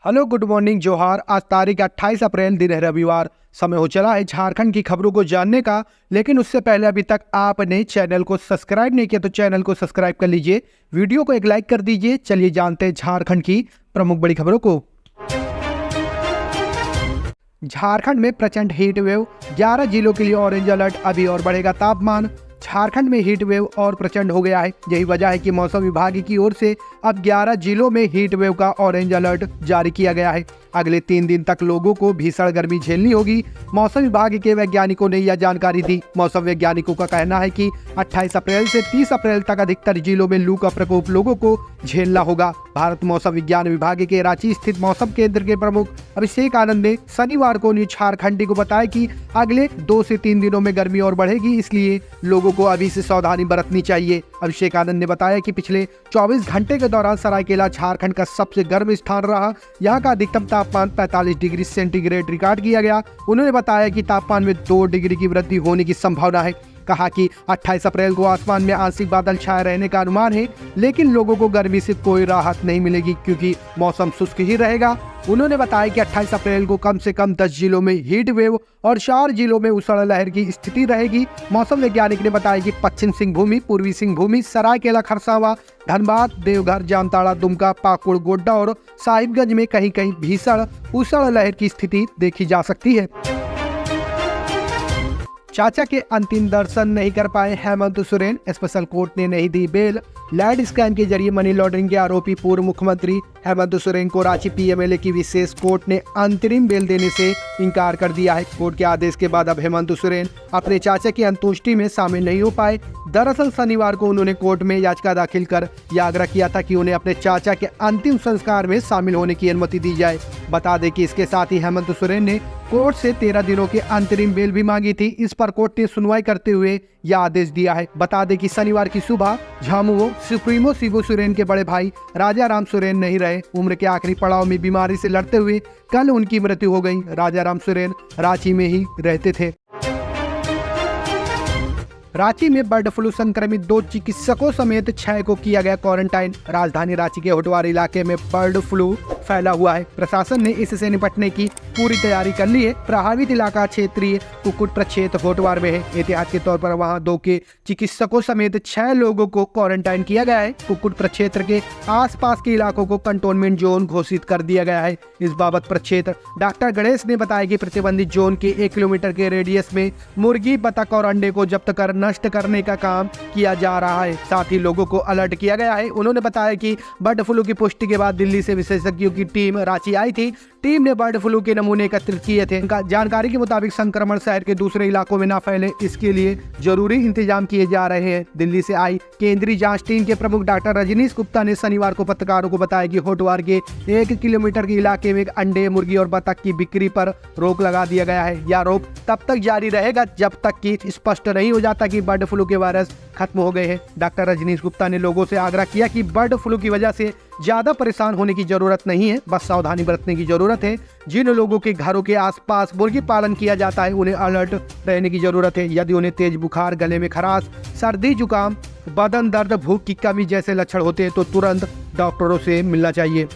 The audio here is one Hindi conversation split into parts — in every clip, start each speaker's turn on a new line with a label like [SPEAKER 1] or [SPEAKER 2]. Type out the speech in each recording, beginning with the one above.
[SPEAKER 1] हेलो, गुड मॉर्निंग, जोहार। आज तारीख 28 अप्रैल, दिन है रविवार। समय हो चला है झारखंड की खबरों को जानने का, लेकिन उससे पहले अभी तक आपने चैनल को सब्सक्राइब नहीं किया तो चैनल को सब्सक्राइब कर लीजिए, वीडियो को एक लाइक कर दीजिए। चलिए जानते हैं झारखंड की प्रमुख बड़ी खबरों को। झारखंड में प्रचंड हीट वेव, 11 जिलों के लिए ऑरेंज अलर्ट। अभी और बढ़ेगा तापमान। झारखंड में हीट वेव और प्रचंड हो गया है। यही वजह है कि मौसम विभाग की ओर से अब 11 जिलों में हीट वेव का ऑरेंज अलर्ट जारी किया गया है। अगले 3 दिन तक लोगों को भीषण गर्मी झेलनी होगी। मौसम विभाग के वैज्ञानिकों ने यह जानकारी दी। मौसम वैज्ञानिकों का कहना है कि 28 अप्रैल से 30 अप्रैल तक अधिकतर जिलों में लू का प्रकोप लोगों को झेलना होगा। भारत मौसम विज्ञान विभाग के रांची स्थित मौसम केंद्र के प्रमुख अभिषेक आनंद ने शनिवार को न्यूज झारखंडी को बताया कि अगले 2 से 3 दिनों में गर्मी और बढ़ेगी, इसलिए लोगों को अभी से सावधानी बरतनी चाहिए। अभिषेक आनंद ने बताया कि पिछले 24 घंटे के दौरान सरायकेला झारखंड का सबसे गर्म स्थान रहा। यहाँ का अधिकतम तापमान 45 डिग्री सेंटीग्रेड रिकॉर्ड किया गया। उन्होंने बताया कि तापमान में 2 डिग्री की वृद्धि होने की संभावना है। कहा कि 28 अप्रैल को आसमान में आंशिक बादल छाए रहने का अनुमान है, लेकिन लोगों को गर्मी से कोई राहत नहीं मिलेगी क्योंकि मौसम शुष्क ही रहेगा। उन्होंने बताया कि 28 अप्रैल को कम से कम 10 जिलों में हीट वेव और 4 जिलों में उष्ण लहर की स्थिति रहेगी। मौसम वैज्ञानिक ने बताया कि पश्चिम सिंहभूमि, पूर्वी सिंहभूमि, सरायकेला खरसावां, धनबाद, देवघर, जामताड़ा, दुमका, पाकुड़, गोड्डा और साहिबगंज में कहीं कहीं भीषण उष्ण लहर की स्थिति देखी जा सकती है। चाचा के अंतिम दर्शन नहीं कर पाए हेमंत सोरेन, स्पेशल कोर्ट ने नहीं दी बेल। लैंड स्कैम के जरिए मनी लॉन्ड्रिंग के आरोपी पूर्व मुख्यमंत्री हेमंत सोरेन को रांची पीएमएलए की विशेष कोर्ट ने अंतरिम बेल देने से इनकार कर दिया है। कोर्ट के आदेश के बाद अब हेमंत सोरेन अपने चाचा की अंत्येष्टि में शामिल नहीं हो पाए। दरअसल शनिवार को उन्होंने कोर्ट में याचिका दाखिल कर यह आग्रह किया था कि उन्हें अपने चाचा के अंतिम संस्कार में शामिल होने की अनुमति दी जाए। बता दें कि इसके साथ ही हेमंत सोरेन ने कोर्ट से 13 दिनों की अंतरिम बेल भी मांगी थी। इस पर कोर्ट ने सुनवाई करते हुए यह आदेश दिया है। बता दें कि शनिवार की सुबह झामुमो सुप्रीमो शिबू सोरेन के बड़े भाई राजा राम सोरेन नहीं रहे। उम्र के आखिरी पड़ाव में बीमारी से लड़ते हुए कल उनकी मृत्यु हो गई। राजा राम सोरेन रांची में ही रहते थे। रांची में बर्ड फ्लू संक्रमित 2 चिकित्सकों समेत 6 को किया गया क्वारंटाइन। राजधानी रांची के होटवार इलाके में बर्ड फ्लू फैला हुआ है। प्रशासन ने इससे निपटने की पूरी तैयारी कर ली है। प्रभावित इलाका क्षेत्रीय कुक्कुट प्रक्षेत्र होटवार में है। एहतियात के तौर पर वहां 2 के चिकित्सकों समेत 6 लोगों को क्वारंटाइन किया गया है। कुक्कुट प्रक्षेत्र के आसपास के इलाकों को कंटोनमेंट जोन घोषित कर दिया गया है। इस बाबत प्रक्षेत्र डॉक्टर गणेश ने बताया कि प्रतिबंधित जोन के 1 किलोमीटर के रेडियस में मुर्गी, बतख और अंडे को जब्त कर नष्ट करने का काम किया जा रहा है। साथ ही लोगों को अलर्ट किया गया है। उन्होंने बताया कि बर्ड फ्लू की पुष्टि के बाद दिल्ली से विशेषज्ञों की टीम रांची आई थी। टीम ने बर्ड फ्लू के नमूने एकत्रित किए थे। जानकारी के मुताबिक संक्रमण शहर के दूसरे इलाकों में न फैले, इसके लिए जरूरी इंतजाम किए जा रहे हैं। दिल्ली से आई केंद्रीय जांच टीम के प्रमुख डॉक्टर रजनीश गुप्ता ने शनिवार को पत्रकारों को बताया कि होटवार के 1 किलोमीटर के इलाके में अंडे, मुर्गी और बतख की बिक्री पर रोक लगा दिया गया है। यह रोक तब तक जारी रहेगा जब तक कि स्पष्ट नहीं हो जाता कि बर्ड फ्लू के वायरस खत्म हो गए हैं। डॉक्टर रजनीश गुप्ता ने लोगों से आग्रह किया कि बर्ड फ्लू की वजह से ज्यादा परेशान होने की जरूरत नहीं है, बस सावधानी बरतने की जरूरत है। जिन लोगों के घरों के आसपास मुर्गी पालन किया जाता है उन्हें अलर्ट रहने की जरूरत है। यदि उन्हें तेज बुखार, गले में खराश, सर्दी, जुकाम, बदन दर्द, भूख की कमी जैसे लक्षण होते हैं तो तुरंत डॉक्टरों से मिलना चाहिए।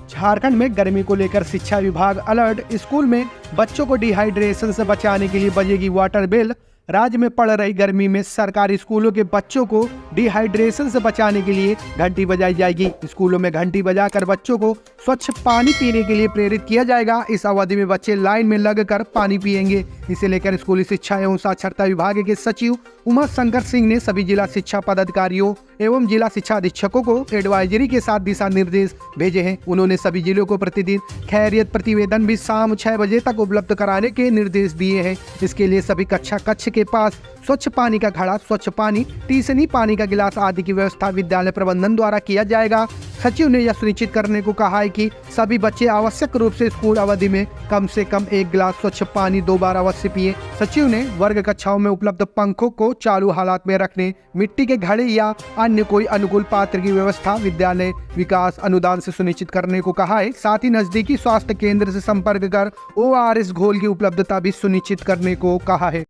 [SPEAKER 1] झारखंड में गर्मी को लेकर शिक्षा विभाग अलर्ट। स्कूल में बच्चों को डिहाइड्रेशन से बचाने के लिए बजेगी वाटर बिल। राज्य में पड़ रही गर्मी में सरकारी स्कूलों के बच्चों को डिहाइड्रेशन से बचाने के लिए घंटी बजाई जाएगी। स्कूलों में घंटी बजाकर बच्चों को स्वच्छ पानी पीने के लिए प्रेरित किया जाएगा। इस अवधि में बच्चे लाइन में लगकर पानी पिएंगे। इसे लेकर स्कूली शिक्षा एवं साक्षरता विभाग के सचिव उमा शंकर सिंह ने सभी जिला शिक्षा पदाधिकारियों एवं जिला शिक्षा अधीक्षकों को एडवाइजरी के साथ दिशा निर्देश भेजे हैं। उन्होंने सभी जिलों को प्रतिदिन खैरियत प्रतिवेदन भी शाम 6 बजे तक उपलब्ध कराने के निर्देश दिए हैं। इसके लिए सभी कक्षा कक्ष के पास स्वच्छ पानी का घड़ा, स्वच्छ पानी, टीसनी, पानी का गिलास आदि की व्यवस्था विद्यालय प्रबंधन द्वारा किया जाएगा। सचिव ने यह सुनिश्चित करने को कहा है कि सभी बच्चे आवश्यक रूप से स्कूल अवधि में कम से कम 1 गिलास स्वच्छ पानी 2 बार अवश्य पिए। सचिव ने वर्ग कक्षाओं में उपलब्ध पंखों को चालू हालात में रखने, मिट्टी के घड़े या अन्य कोई अनुकूल पात्र की व्यवस्था विद्यालय विकास अनुदान से सुनिश्चित करने को कहा है। साथ ही नजदीकी स्वास्थ्य केंद्र से संपर्क कर ORS घोल की उपलब्धता भी सुनिश्चित करने को कहा है।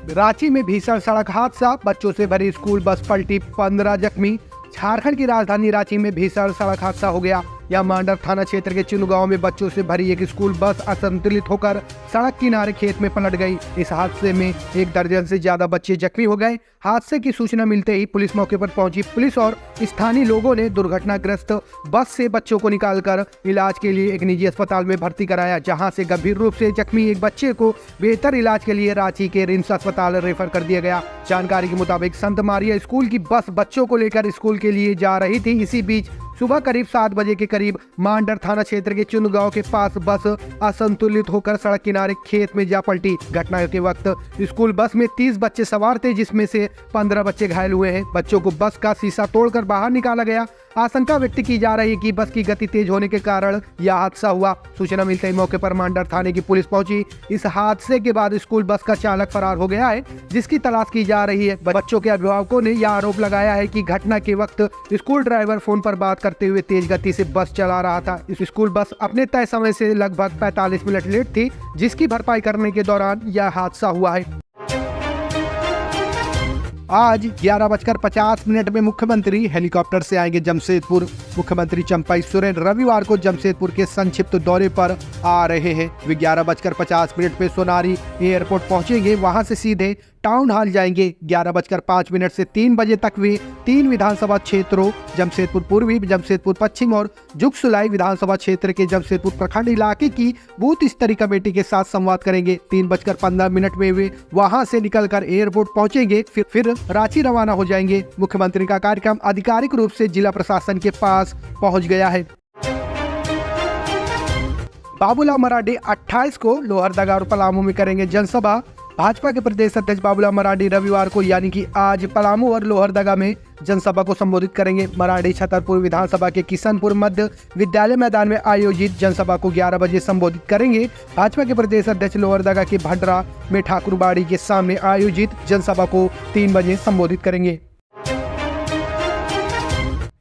[SPEAKER 1] रांची में भीषण सड़क हादसा, बच्चों से भरी स्कूल बस पलटी, 15 जख्मी। झारखंड की राजधानी रांची में भीषण सड़क हादसा हो गया। यह मांडर थाना क्षेत्र के चिन्ह गांव में बच्चों से भरी एक स्कूल बस असंतुलित होकर सड़क किनारे खेत में पलट गई। इस हादसे में 1 दर्जन से ज्यादा बच्चे जख्मी हो गए। हादसे की सूचना मिलते ही पुलिस मौके पर पहुंची। पुलिस और स्थानीय लोगों ने दुर्घटनाग्रस्त बस से बच्चों को निकालकर इलाज के लिए एक निजी अस्पताल में भर्ती कराया, जहां से गंभीर रूप से जख्मी एक बच्चे को बेहतर इलाज के लिए रांची के रिम्स अस्पताल रेफर कर दिया गया। जानकारी के मुताबिक संत मारिया स्कूल की बस बच्चों को लेकर स्कूल के लिए जा रही थी। इसी बीच सुबह करीब 7 बजे के करीब मांडर थाना क्षेत्र के चुन गांव के पास बस असंतुलित होकर सड़क किनारे खेत में जा पलटी। घटना के वक्त स्कूल बस में 30 बच्चे सवार थे, जिसमें से 15 बच्चे घायल हुए हैं। बच्चों को बस का शीशा तोड़कर बाहर निकाला गया। आशंका व्यक्त की जा रही है कि बस की गति तेज होने के कारण यह हादसा हुआ। सूचना मिलते ही मौके पर मांडर थाने की पुलिस पहुंची। इस हादसे के बाद स्कूल बस का चालक फरार हो गया है, जिसकी तलाश की जा रही है। बच्चों के अभिभावकों ने यह आरोप लगाया है कि घटना के वक्त स्कूल ड्राइवर फोन पर बात करते हुए तेज गति से बस चला रहा था। इस स्कूल बस अपने तय समय से लगभग 45 मिनट लेट थी, जिसकी भरपाई करने के दौरान यह हादसा हुआ है। आज 11:50 में मुख्यमंत्री हेलीकॉप्टर से आएंगे जमशेदपुर। मुख्यमंत्री चंपई सोरेन रविवार को जमशेदपुर के संक्षिप्त दौरे पर आ रहे हैं। वे 11:50 पे सोनारी एयरपोर्ट पहुंचेंगे। वहां से सीधे टाउन हॉल जाएंगे। 11:05 से 3 बजे तक वे 3 विधानसभा क्षेत्रों जमशेदपुर पूर्वी, जमशेदपुर पश्चिम और जुगसुलाई विधानसभा क्षेत्र के जमशेदपुर प्रखंड इलाके की बूथ स्तरीय कमेटी के साथ संवाद करेंगे। 3:15 में वे वहां से निकलकर एयरपोर्ट पहुंचेंगे, फिर रांची रवाना हो जाएंगे। मुख्यमंत्री का कार्यक्रम आधिकारिक रूप से जिला प्रशासन के पास पहुंच गया है। बाबूलाल मरांडी 28 को लोहरदगा और पलामू में करेंगे जनसभा। भाजपा के प्रदेश अध्यक्ष बाबूलाल मरांडी रविवार को यानी कि आज पलामू और लोहरदगा में जनसभा को संबोधित करेंगे। मरांडी छतरपुर विधानसभा के किशनपुर मध्य विद्यालय मैदान में आयोजित जनसभा को 11 बजे संबोधित करेंगे। भाजपा के प्रदेश अध्यक्ष लोहरदगा के भंडरा में ठाकुरबाड़ी के सामने आयोजित जनसभा को 3 बजे संबोधित करेंगे।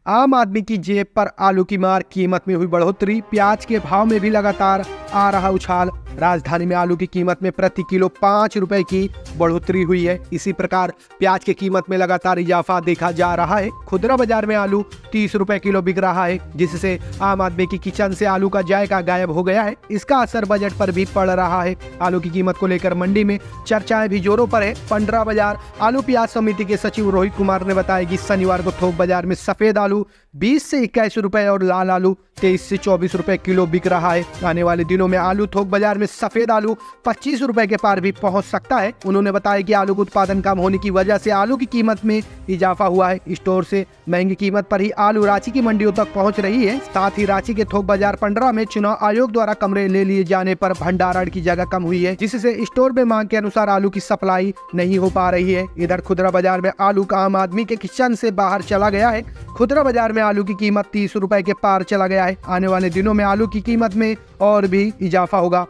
[SPEAKER 1] आम आदमी की जेब पर आलू की मार, कीमत में हुई बढ़ोतरी। प्याज के भाव में भी लगातार आ रहा उछाल। राजधानी में आलू की कीमत में प्रति किलो 5 रुपए की बढ़ोतरी हुई है। इसी प्रकार प्याज की कीमत में लगातार इजाफा देखा जा रहा है। खुदरा बाजार में आलू 30 रुपए किलो बिक रहा है, जिससे आम आदमी की किचन से आलू का जायका गायब हो गया है। इसका असर बजट पर भी पड़ रहा है। आलू की कीमत को लेकर मंडी में चर्चाएं भी जोरों पर है। पंडरा बाजार आलू प्याज समिति के सचिव रोहित कुमार ने बताया कि शनिवार को थोक बाजार में सफेद आलू 20 से 21 रुपए और लाल आलू 23 से 24 रुपए किलो बिक रहा है। आने वाले दिनों में आलू थोक बाजार में सफेद आलू 25 रुपए के पार भी पहुंच सकता है। उन्होंने बताया कि आलू का उत्पादन कम होने की वजह से आलू की कीमत में इजाफा हुआ है। स्टोर से महंगी कीमत पर ही आलू रांची की मंडियों तक पहुंच रही है। साथ ही रांची के थोक बाजार पंडरा में चुनाव आयोग द्वारा कमरे ले लिए जाने पर भंडारण की जगह कम हुई है, जिससे स्टोर में मांग के अनुसार आलू की सप्लाई नहीं हो पा रही है। इधर खुदरा बाजार में आलू का आम आदमी के किचन से बाहर चला गया है। खुदरा बाजार में आलू की कीमत 30 रुपए के पार चला गया है। आने वाले दिनों में आलू की कीमत में और भी इजाफा होगा।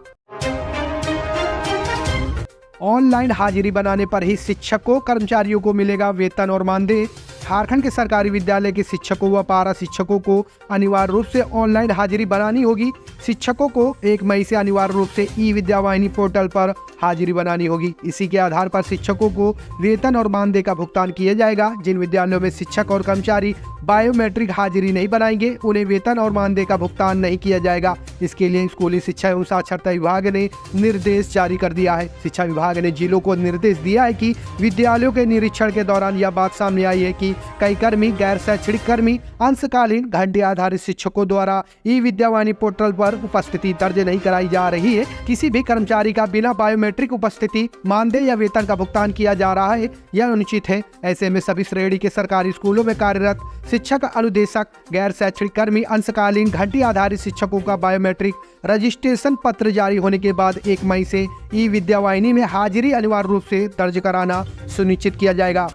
[SPEAKER 1] ऑनलाइन हाजिरी बनाने पर ही शिक्षकों कर्मचारियों को मिलेगा वेतन और मानदेय। झारखंड के सरकारी विद्यालय के शिक्षकों व पारा शिक्षकों को अनिवार्य रूप से ऑनलाइन हाजिरी बनानी होगी। शिक्षकों को 1 मई से अनिवार्य रूप से ई विद्यावाहिनी पोर्टल पर हाजिरी बनानी होगी। इसी के आधार पर शिक्षकों को वेतन और मानदेय का भुगतान किया जाएगा। जिन विद्यालयों में शिक्षक और कर्मचारी बायोमेट्रिक हाजिरी नहीं बनाएंगे, उन्हें वेतन और मानदेय का भुगतान नहीं किया जाएगा। इसके लिए स्कूली शिक्षा एवं साक्षरता विभाग ने निर्देश जारी कर दिया है। शिक्षा विभाग ने जिलों को निर्देश दिया है कि विद्यालयों के निरीक्षण के दौरान यह बात सामने आई है कि कई कर्मी, गैर शैक्षणिक कर्मी, अंशकालीन घंटे आधारित शिक्षकों द्वारा ई विद्यावाहिनी पोर्टल पर उपस्थिति दर्ज नहीं कराई जा रही है। किसी भी कर्मचारी का बिना बायोमेट्रिक उपस्थिति मानदेय या वेतन का भुगतान किया जा रहा है, यह अनुचित है। ऐसे में सभी श्रेणी के सरकारी स्कूलों में कार्यरत शिक्षक, अनुदेशक, गैर शैक्षणिक कर्मी, अंशकालीन घंटी आधारित शिक्षकों का बायोमेट्रिक रजिस्ट्रेशन पत्र जारी होने के बाद 1 मई से ई विद्यावाहिनी में हाजिरी अनिवार्य रूप से दर्ज कराना सुनिश्चित किया जाएगा।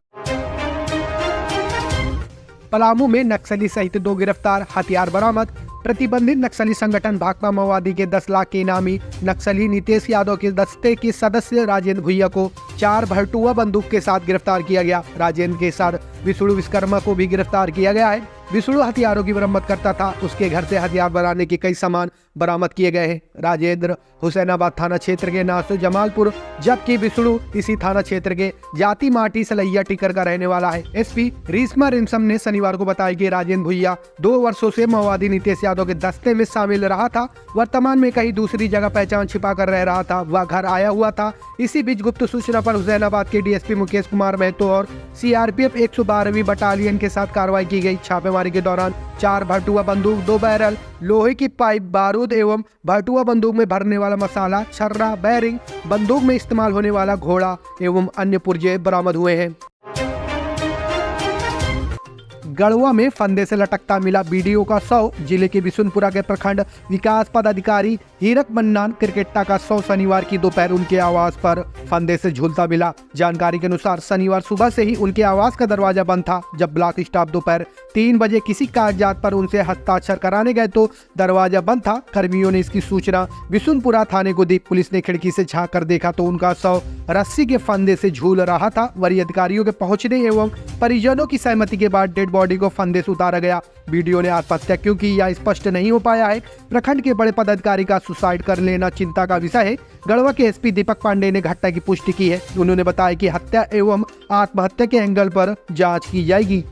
[SPEAKER 1] पलामू में नक्सली सहित 2 गिरफ्तार, हथियार बरामद। प्रतिबंधित नक्सली संगठन भाकपा माओवादी के 10 लाख के इनामी नक्सली नितेश यादव के दस्ते के सदस्य राजेंद्र भुइया को 4 भरटुआ बंदूक के साथ गिरफ्तार किया गया। राजेंद्र के साथ विष्णु विश्वकर्मा को भी गिरफ्तार किया गया है। विष्णु हथियारों की मरम्मत करता था। उसके घर से हथियार बनाने के कई सामान बरामद किए गए हैं। राजेंद्र हुसैनाबाद थाना क्षेत्र के नासो जमालपुर, जबकि विष्णु इसी थाना क्षेत्र के जाति माटी सलैया टिकर का रहने वाला है। एसपी रीस्मा रिमसम ने शनिवार को बताया कि राजेंद्र भुइया 2 वर्षों से माओवादी नीतीश यादव के दस्ते में शामिल रहा था। वर्तमान में कहीं दूसरी जगह पहचान छिपा कर रह रहा था। वह घर आया हुआ था। इसी बीच गुप्त सूचना पर हुसैनाबाद के डीएसपी मुकेश कुमार महतो और सीआरपीएफ 112वीं बटालियन के साथ कार्रवाई की गई। छापेमारी के दौरान 4 भरटुआ बंदूक, 2 बैरल, लोहे की पाइप, बारूद एवं भरटुआ बंदूक में भरने वाला मसाला, छर्रा, बैरिंग, बंदूक में इस्तेमाल होने वाला घोड़ा एवं अन्य पुर्जे बरामद हुए हैं। गढ़वा में फंदे से लटकता मिला बीडीओ का शव। जिले के बिशुनपुरा के प्रखंड विकास पदाधिकारी हीरक मन्नान क्रिकेटा का शव शनिवार की दोपहर उनके आवास पर फंदे से झूलता मिला। जानकारी के अनुसार शनिवार सुबह से ही उनके आवास का दरवाजा बंद था। जब ब्लॉक स्टाफ दोपहर 3 बजे किसी कागजात पर उनसे हस्ताक्षर कराने गए तो दरवाजा बंद था। कर्मियों ने इसकी सूचना बिशुनपुरा थाने को दी। पुलिस ने खिड़की से झांक कर देखा तो उनका शव रस्सी के फंदे से झूल रहा था। वरीय अधिकारियों के पहुंचने एवं परिजनों की सहमति के बाद डेड बॉडी को फंदे से उतारा गया। वीडियो ने आत्महत्या क्यों की यह स्पष्ट नहीं हो पाया है। प्रखंड के बड़े पदाधिकारी का सुसाइड कर लेना चिंता का विषय है। गढ़वा के एसपी दीपक पांडे ने घटना की पुष्टि की है। उन्होंने बताया कि हत्या एवं आत्महत्या के एंगल पर जांच की जाएगी।